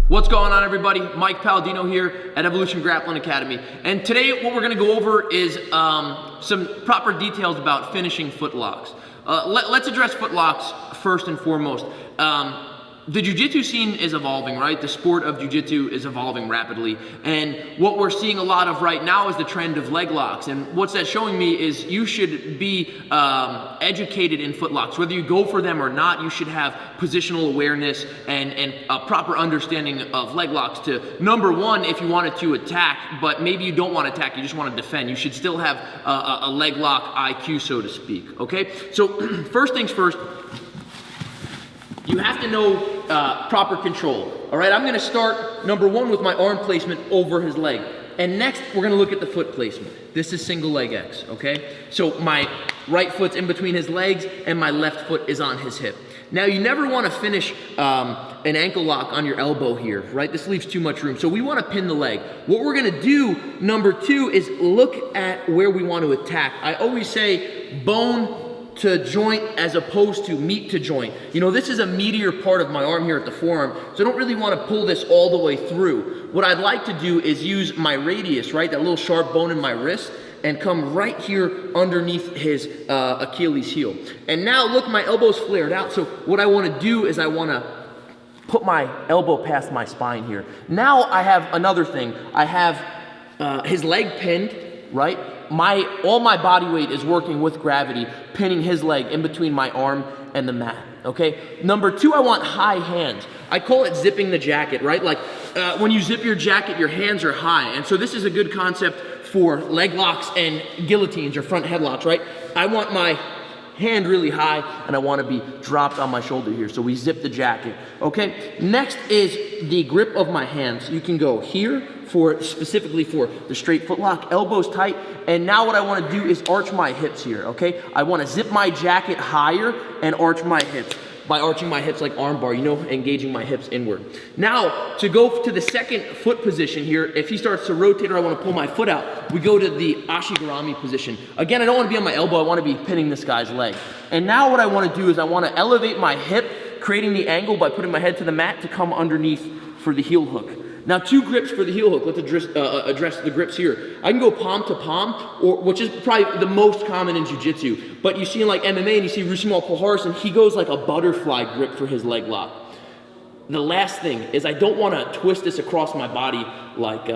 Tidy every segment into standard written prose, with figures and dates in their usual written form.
What's going on, everybody? Mike Palladino here at Evolution Grappling Academy. And today what we're going to go over is some proper details about finishing footlocks. Let's address footlocks first and foremost. The jiu-jitsu scene is evolving, right? The sport of jiu-jitsu is evolving rapidly. And what we're seeing a lot of right now is the trend of leg locks. And what's that showing me is you should be educated in footlocks. Whether you go for them or not, you should have positional awareness and a proper understanding of leg locks to, number one, if you wanted to attack, but maybe you don't want to attack, you just want to defend. You should still have a leg lock IQ, so to speak, okay? So first things first, you have to know proper control, all right? I'm gonna start, number one, with my arm placement over his leg. And next, we're gonna look at the foot placement. This is single leg X, okay? So my right foot's in between his legs and my left foot is on his hip. Now, you never wanna finish an ankle lock on your elbow here, right? This leaves too much room. So we wanna pin the leg. What we're gonna do, number two, is look at where we want to attack. I always say bone to joint as opposed to meat to joint. You know, this is a meatier part of my arm here at the forearm, so I don't really want to pull this all the way through. What I'd like to do is use my radius, right, that little sharp bone in my wrist, and come right here underneath his Achilles heel. And now look, my elbow's flared out, so what I want to do is I want to put my elbow past my spine here. Now I have another thing. I have his leg pinned, right? All my body weight is working with gravity, pinning his leg in between my arm and the mat, okay? Number two, I want high hands. I call it zipping the jacket, right? Like when you zip your jacket, your hands are high. And so this is a good concept for leg locks and guillotines or front headlocks, right? I want my hand really high and I want to be dropped on my shoulder here. So we zip the jacket, okay? Next is the grip of my hands. You can go here specifically for the straight foot lock, elbows tight, and now what I want to do is arch my hips here, okay? I want to zip my jacket higher and arch my hips. By arching my hips like arm bar, you know, engaging my hips inward. Now, to go to the second foot position here, if he starts to rotate or I want to pull my foot out, we go to the ashigarami position. Again, I don't want to be on my elbow, I want to be pinning this guy's leg. And now what I want to do is I want to elevate my hip, creating the angle by putting my head to the mat to come underneath for the heel hook. Now, two grips for the heel hook. Let's address the grips here. I can go palm to palm, which is probably the most common in jiu-jitsu. But you see in like MMA and you see Rusimal Puharson, he goes like a butterfly grip for his leg lock. The last thing is I don't want to twist this across my body like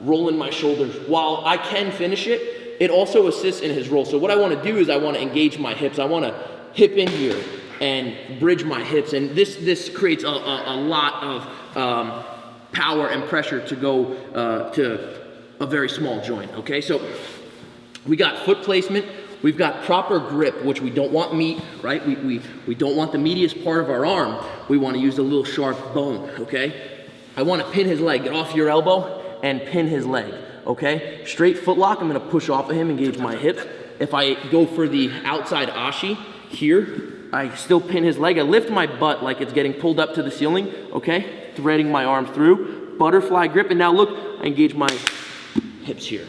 rolling my shoulders. While I can finish it, it also assists in his roll. So what I want to do is I want to engage my hips. I want to hip in here and bridge my hips. And this creates a lot of power and pressure to go to a very small joint, okay? So we got foot placement, we've got proper grip, which we don't want meat, right? We don't want the meatiest part of our arm. We want to use a little sharp bone, okay? I want to pin his leg, get off your elbow and pin his leg, okay? Straight foot lock, I'm going to push off of him, engage my hips. If I go for the outside ashi here, I still pin his leg. I lift my butt like it's getting pulled up to the ceiling, okay? Threading my arm through, butterfly grip, and now look, I engage my hips here.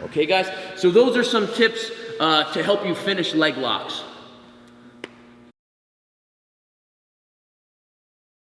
Okay, guys? So those are some tips to help you finish leg locks.